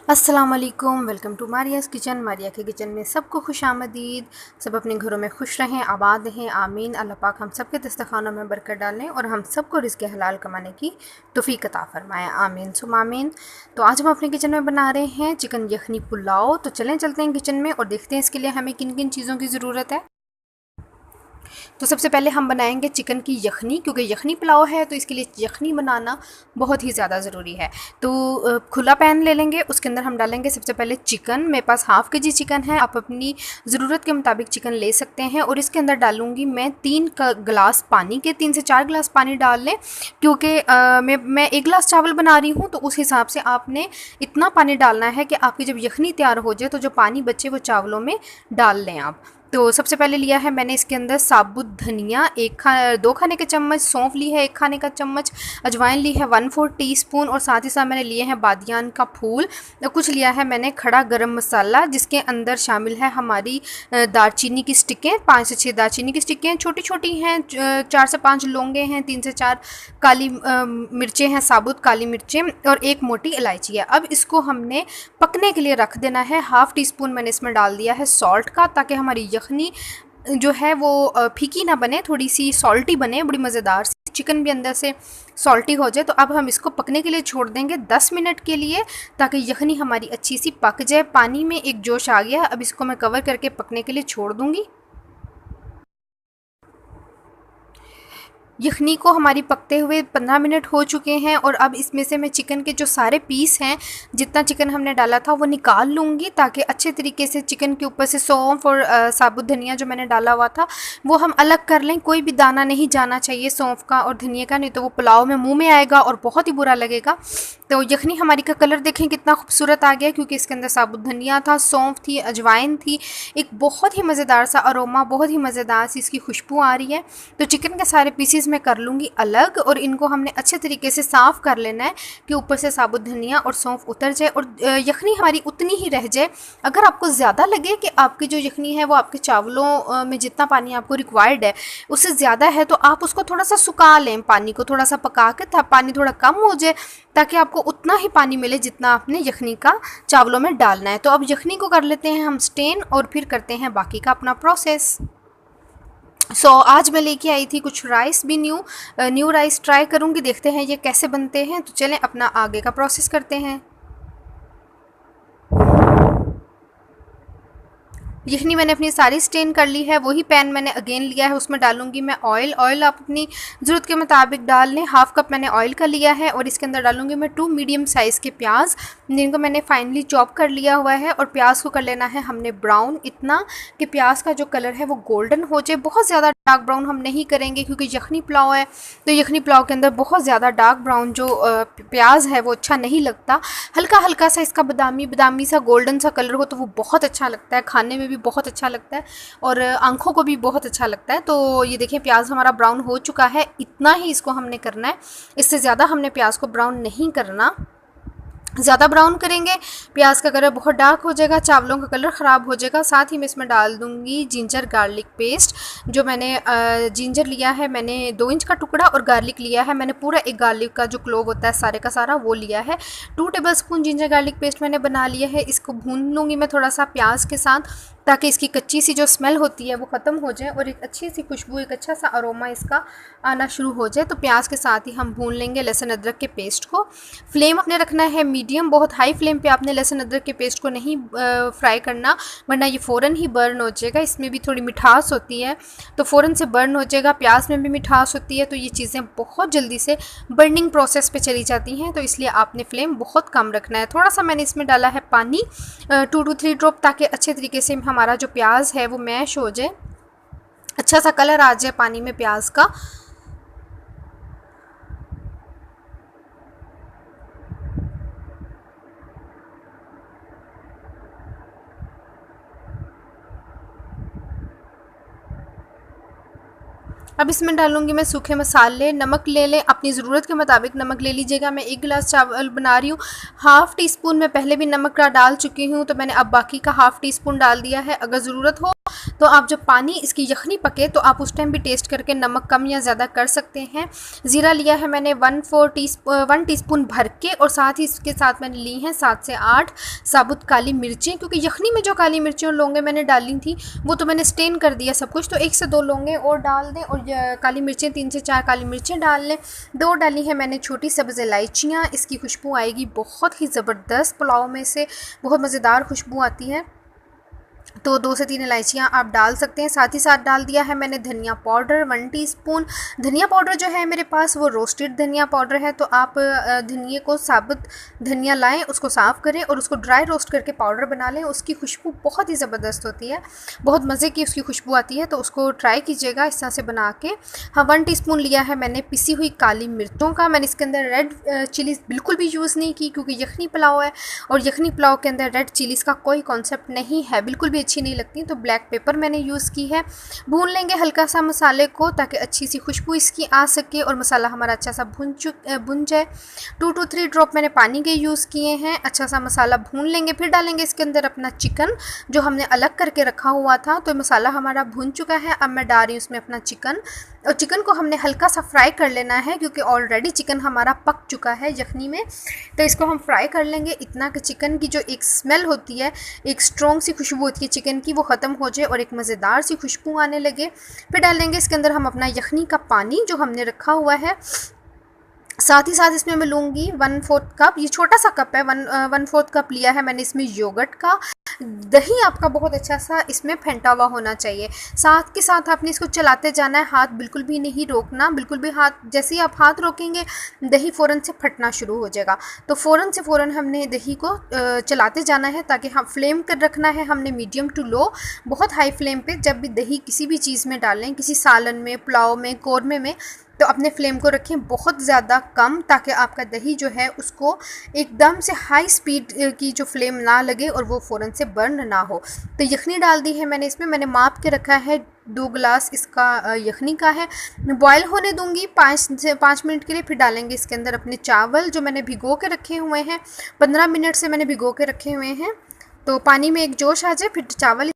अस्सलाम वालेकुम, welcome to मारियाज़ kitchen. Maria के किचन में सबको खुशामदीद। सब अपने घरों में खुश रहें, आबाद रहें, आमीन। अल्लाह पाक हम सब के दस्तरखानों में बरकत डालें और हम सबको रिज़्क़ हलाल कमाने की तौफ़ीक अता फ़रमाए, आमीन सुम्मा आमीन। तो आज हम अपने किचन में बना रहे हैं चिकन यखनी पुलाव। तो चलते हैं किचन में और देखते हैं इसके लिए हमें किन किन चीज़ों की ज़रूरत है। तो सबसे पहले हम बनाएंगे चिकन की यखनी, क्योंकि यखनी पुलाव है तो इसके लिए यखनी बनाना बहुत ही ज़्यादा ज़रूरी है। तो खुला पैन ले लेंगे, उसके अंदर हम डालेंगे सबसे पहले चिकन। मेरे पास हाफ़ के जी चिकन है, आप अपनी ज़रूरत के मुताबिक चिकन ले सकते हैं। और इसके अंदर डालूँगी मैं 3 गिलास पानी के, 3 से 4 गिलास पानी डाल लें, क्योंकि मैं 1 गिलास चावल बना रही हूँ, तो उस हिसाब से आपने इतना पानी डालना है कि आपकी जब यखनी तैयार हो जाए तो जो पानी बचे वो चावलों में डाल लें आप। तो सबसे पहले लिया है मैंने इसके अंदर साबुत धनिया 2 खाने के चम्मच, सौंफ ली है 1 खाने का चम्मच, अजवाइन ली है 1/4 टीस्पून और साथ ही साथ मैंने लिए हैं बादियान का फूल। कुछ लिया है मैंने खड़ा गरम मसाला, जिसके अंदर शामिल है हमारी दालचीनी की स्टिकें, 5 से 6 दालचीनी की स्टिकें छोटी छोटी हैं, 4 से 5 लौंगे हैं, 3 से 4 काली मिर्चें हैं, साबुत काली मिर्चें और 1 मोटी इलायची है। अब इसको हमने पकने के लिए रख देना है। हाफ़ टी स्पून मैंने इसमें डाल दिया है सॉल्ट का, ताकि हमारी यखनी जो है वो फीकी ना बने, थोड़ी सी सॉल्टी बने, बड़ी मज़ेदार सी, चिकन भी अंदर से सॉल्टी हो जाए। तो अब हम इसको पकने के लिए छोड़ देंगे 10 मिनट के लिए, ताकि यखनी हमारी अच्छी सी पक जाए। पानी में एक जोश आ गया, अब इसको मैं कवर करके पकने के लिए छोड़ दूँगी। यखनी को हमारी पकते हुए 15 मिनट हो चुके हैं और अब इसमें से मैं चिकन के जो सारे पीस हैं, जितना चिकन हमने डाला था वो निकाल लूँगी, ताकि अच्छे तरीके से चिकन के ऊपर से सौंफ और साबुत धनिया जो मैंने डाला हुआ था वो हम अलग कर लें। कोई भी दाना नहीं जाना चाहिए सौंफ का और धनिया का, नहीं तो वो पुलाव में मुँह में आएगा और बहुत ही बुरा लगेगा। तो यखनी हमारी का कलर देखें कितना खूबसूरत आ गया, क्योंकि इसके अंदर साबुत धनिया था, सौंफ थी, अजवाइन थी, एक बहुत ही मज़ेदार सा अरोमा, बहुत ही मज़ेदार सी इसकी खुशबू आ रही है। तो चिकन के सारे पीसीज मैं कर लूँगी अलग और इनको हमने अच्छे तरीके से साफ़ कर लेना है कि ऊपर से साबुत धनिया और सौंफ उतर जाए और यखनी हमारी उतनी ही रह जाए। अगर आपको ज़्यादा लगे कि आपकी जो यखनी है वो आपके चावलों में जितना पानी आपको रिक्वायर्ड है उससे ज़्यादा है, तो आप उसको थोड़ा सा सुखा लें, पानी को थोड़ा सा पका के पानी थोड़ा कम हो जाए, ताकि आपको उतना ही पानी मिले जितना आपने यखनी का चावलों में डालना है। तो अब यखनी को कर लेते हैं हम स्टेन और फिर करते हैं बाकी का अपना प्रोसेस। आज मैं लेके आई थी कुछ राइस भी, न्यू राइस ट्राई करूँगी, देखते हैं ये कैसे बनते हैं। तो चलें अपना आगे का प्रोसेस करते हैं। यखनी मैंने अपनी सारी स्टेन कर ली है। वही पैन मैंने अगेन लिया है, उसमें डालूंगी मैं ऑयल आप अपनी ज़रूरत के मुताबिक डाल लें। हाफ़ कप मैंने ऑयल का लिया है और इसके अंदर डालूंगी मैं 2 मीडियम साइज़ के प्याज, जिनको मैंने फाइनली चॉप कर लिया हुआ है। और प्याज को कर लेना है हमने ब्राउन, इतना कि प्याज का जो कलर है वो गोल्डन हो जाए। बहुत ज़्यादा डार्क ब्राउन हम नहीं करेंगे, क्योंकि यखनी पुलाव है तो यखनी पुलाव के अंदर बहुत ज़्यादा डार्क ब्राउन जो प्याज है वो अच्छा नहीं लगता। हल्का हल्का सा इसका बादामी बादामी सा गोल्डन सा कलर हो तो वो बहुत अच्छा लगता है, खाने में भी बहुत अच्छा लगता है और आंखों को भी बहुत अच्छा लगता है। तो ये देखिए प्याज हमारा ब्राउन हो चुका है, इतना ही इसको हमने करना है, इससे ज़्यादा हमने प्याज को ब्राउन नहीं करना। ज़्यादा ब्राउन करेंगे प्याज का कलर बहुत डार्क हो जाएगा, चावलों का कलर ख़राब हो जाएगा। साथ ही मैं इसमें डाल दूँगी जिंजर गार्लिक पेस्ट। जो मैंने जिंजर लिया है मैंने 2 इंच का टुकड़ा और गार्लिक लिया है मैंने पूरा, एक गार्लिक का जो क्लोव होता है सारे का सारा वो लिया है। 2 टेबलस्पून जिंजर गार्लिक पेस्ट मैंने बना लिया है। इसको भून लूँगी मैं थोड़ा सा प्याज के साथ, ताकि इसकी कच्ची सी जो स्मेल होती है वो ख़त्म हो जाए और एक अच्छी सी खुशबू, एक अच्छा सा अरोमा इसका आना शुरू हो जाए। तो प्याज के साथ ही हम भून लेंगे लहसुन अदरक के पेस्ट को। फ्लेम अपने रखना है मीडियम, बहुत हाई फ्लेम पे आपने लहसुन अदरक के पेस्ट को नहीं फ्राई करना, वरना ये फ़ौरन ही बर्न हो जाएगा। इसमें भी थोड़ी मिठास होती है तो फ़ौरन से बर्न हो जाएगा, प्याज में भी मिठास होती है, तो ये चीज़ें बहुत जल्दी से बर्निंग प्रोसेस पे चली जाती हैं। तो इसलिए आपने फ्लेम बहुत कम रखना है। थोड़ा सा मैंने इसमें डाला है पानी, 2 to 3 ड्रॉप, ताकि अच्छे तरीके से हमारा जो प्याज है वो मैश हो जाए, अच्छा सा कलर आ जाए पानी में प्याज का। अब इसमें डालूंगी मैं सूखे मसाले। नमक ले लें, अपनी ज़रूरत के मुताबिक नमक ले लीजिएगा। मैं 1 गिलास चावल बना रही हूँ। हाफ़ टी स्पून मैं पहले भी नमक का डाल चुकी हूँ, तो मैंने अब बाकी का हाफ़ टी स्पून डाल दिया है। अगर ज़रूरत हो तो आप जब पानी इसकी यखनी पके तो आप उस टाइम भी टेस्ट करके नमक कम या ज़्यादा कर सकते हैं। ज़ीरा लिया है मैंने 1 टीस्पून भर के, और साथ ही इसके साथ मैंने ली हैं 7 से 8 साबुत काली मिर्चें, क्योंकि यखनी में जो काली मिर्चें और लौंगे मैंने डाली थी वो तो मैंने स्टेन कर दिया सब कुछ, तो 1 से 2 लौंगे और डाल दें, और काली मिर्चें 3 से 4 काली मिर्चें डाल लें। 2 डाली है मैंने छोटी सब्ज़ इलायचियाँ, इसकी खुशबू आएगी बहुत ही ज़बरदस्त, पुलाव में से बहुत मज़ेदार खुशबू आती है। तो 2 से 3 इलायचियाँ आप डाल सकते हैं। साथ ही साथ डाल दिया है मैंने धनिया पाउडर 1 टीस्पून। धनिया पाउडर जो है मेरे पास वो रोस्टेड धनिया पाउडर है, तो आप धनिए को साबुत धनिया लाएं, उसको साफ़ करें और उसको ड्राई रोस्ट करके पाउडर बना लें। उसकी खुशबू बहुत ही ज़बरदस्त होती है, बहुत मज़े की उसकी खुशबू आती है, तो उसको ट्राई कीजिएगा इस तरह से बना के। हाँ, 1 टीस्पून लिया है मैंने पिसी हुई काली मिर्चों का। मैंने इसके अंदर रेड चिलीज़ बिल्कुल भी यूज़ नहीं की, क्योंकि यखनी पुलाव है और यखनी पुलाव के अंदर रेड चिलीज़ का कोई कॉन्सेप्ट नहीं है, बिल्कुल भी अच्छी नहीं लगती, तो ब्लैक पेपर मैंने यूज़ की है। भून लेंगे हल्का सा मसाले को, ताकि अच्छी सी खुशबू इसकी आ सके और मसाला हमारा अच्छा सा भुन जाए। 2 to 3 ड्रॉप मैंने पानी के यूज़ किए हैं। अच्छा सा मसाला भून लेंगे, फिर डालेंगे इसके अंदर अपना चिकन जो हमने अलग करके रखा हुआ था। तो मसाला हमारा भुन चुका है, अब मैं डाल रही हूँ उसमें अपना चिकन, और चिकन को हमने हल्का सा फ्राई कर लेना है, क्योंकि ऑलरेडी चिकन हमारा पक चुका है यखनी में, तो इसको हम फ्राई कर लेंगे इतना कि चिकन की जो एक स्मेल होती है, एक स्ट्रॉन्ग सी खुशबू होती है चिकन की, वो ख़त्म हो जाए और एक मज़ेदार सी खुशबू आने लगे। फिर डालेंगे इसके अंदर हम अपना यखनी का पानी जो हमने रखा हुआ है। साथ ही साथ इसमें मैं लूँगी 1/4 कप, ये छोटा सा कप है, 1/4 कप लिया है मैंने इसमें योगर्ट का। दही आपका बहुत अच्छा सा इसमें फेंटा हुआ होना चाहिए। साथ के साथ आपने इसको चलाते जाना है, हाथ बिल्कुल भी नहीं रोकना, बिल्कुल भी हाथ, जैसे ही आप हाथ रोकेंगे दही फ़ौरन से फटना शुरू हो जाएगा। तो फ़ौरन से फ़ौरन हमने दही को चलाते जाना है, ताकि हम फ्लेम कर रखना है हमने मीडियम टू लो। बहुत हाई फ्लेम पे जब भी दही किसी भी चीज़ में डालें, किसी सालन में, पुलाव में, कौरमे में, तो अपने फ्लेम को रखें बहुत ज़्यादा कम, ताकि आपका दही जो है उसको एकदम से हाई स्पीड की जो फ्लेम ना लगे और वो फ़ौरन से बर्न ना हो। तो यखनी डाल दी है मैंने इसमें, मैंने माप के रखा है 2 गिलास इसका यखनी का है। बॉयल होने दूंगी 5 मिनट के लिए। फिर डालेंगे इसके अंदर अपने चावल जो मैंने भिगो के रखे हुए हैं, 15 मिनट से मैंने भिगो के रखे हुए हैं। तो पानी में एक जोश आ जाए फिर चावल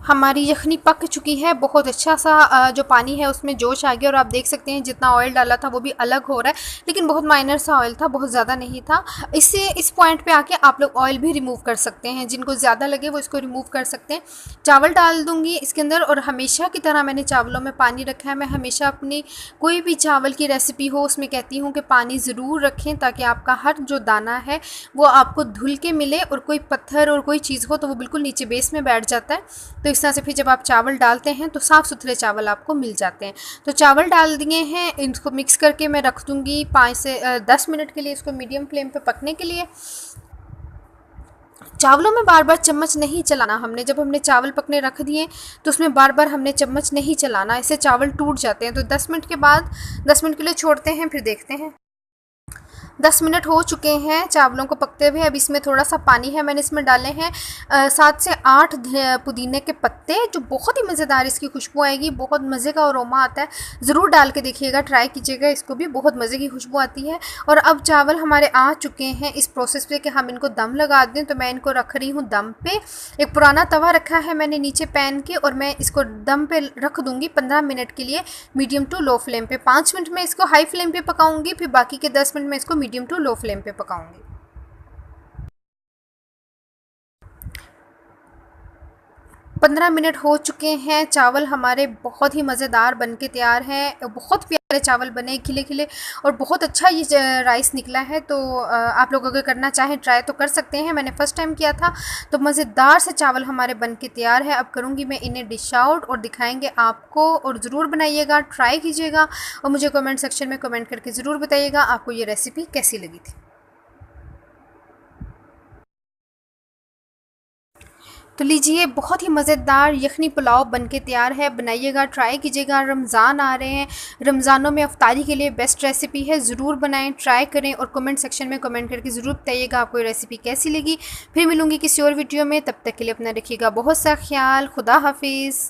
हमारी यखनी पक चुकी है। बहुत अच्छा सा जो पानी है उसमें जोश आ गया, और आप देख सकते हैं जितना ऑयल डाला था वो भी अलग हो रहा है, लेकिन बहुत माइनर सा ऑयल था, बहुत ज़्यादा नहीं था। इससे इस पॉइंट पे आके आप लोग ऑयल भी रिमूव कर सकते हैं, जिनको ज़्यादा लगे वो इसको रिमूव कर सकते हैं। चावल डाल दूँगी इसके अंदर, और हमेशा की तरह मैंने चावलों में पानी रखा है। मैं हमेशा अपनी कोई भी चावल की रेसिपी हो उसमें कहती हूँ कि पानी ज़रूर रखें, ताकि आपका हर जो दाना है वो आपको धुल के मिले, और कोई पत्थर और कोई चीज़ हो तो वो बिल्कुल नीचे बेस में बैठ जाता है। तो इस तरह से फिर जब आप चावल डालते हैं तो साफ़ सुथरे चावल आपको मिल जाते हैं। तो चावल डाल दिए हैं, इनको मिक्स करके मैं रख दूँगी 5 से 10 मिनट के लिए, इसको मीडियम फ्लेम पे पकने के लिए। चावलों में बार बार चम्मच नहीं चलाना हमने, जब हमने चावल पकने रख दिए तो उसमें बार बार हमने चम्मच नहीं चलाना, इससे चावल टूट जाते हैं। तो 10 मिनट के बाद 10 मिनट के लिए छोड़ते हैं, फिर देखते हैं। 10 मिनट हो चुके हैं चावलों को पकते हुए। अब इसमें थोड़ा सा पानी है, मैंने इसमें डाले हैं 7 से 8 पुदीने के पत्ते, जो बहुत ही मज़ेदार इसकी खुशबू आएगी, बहुत मज़े का अरोमा आता है। ज़रूर डाल के देखिएगा, ट्राई कीजिएगा, इसको भी बहुत मज़े की खुशबू आती है। और अब चावल हमारे आ चुके हैं इस प्रोसेस पे कि हम इनको दम लगा दें, तो मैं इनको रख रही हूँ दम पे। एक पुराना तवा रखा है मैंने नीचे पैन के, और मैं इसको दम पे रख दूँगी 15 मिनट के लिए मीडियम टू लो फ्लेम पे। 5 मिनट में इसको हाई फ्लेम पे पकाऊँगी, फिर बाकी के 10 मिनट में इसको मीडियम टू लो फ्लेम पे पकाऊंगी। 15 मिनट हो चुके हैं, चावल हमारे बहुत ही मज़ेदार बनके तैयार हैं। बहुत प्यारे चावल बने, खिले खिले, और बहुत अच्छा ये राइस निकला है। तो आप लोग अगर करना चाहें ट्राई तो कर सकते हैं, मैंने फ़र्स्ट टाइम किया था। तो मज़ेदार से चावल हमारे बनके तैयार है। अब करूँगी मैं इन्हें डिश आउट और दिखाएंगे आपको, और ज़रूर बनाइएगा, ट्राई कीजिएगा, और मुझे कमेंट सेक्शन में कमेंट करके ज़रूर बताइएगा आपको ये रेसिपी कैसी लगी थी। तो लीजिए, बहुत ही मज़ेदार यखनी पुलाव बनके तैयार है। बनाइएगा, ट्राई कीजिएगा। रमज़ान आ रहे हैं, रमज़ानों में अफ्तारी के लिए बेस्ट रेसिपी है। ज़रूर बनाएं, ट्राई करें और कमेंट सेक्शन में कमेंट करके ज़रूर बताइएगा आपको ये रेसिपी कैसी लगी। फिर मिलूँगी किसी और वीडियो में, तब तक के लिए अपना रखिएगा बहुत सा ख्याल। खुदा हाफिज़।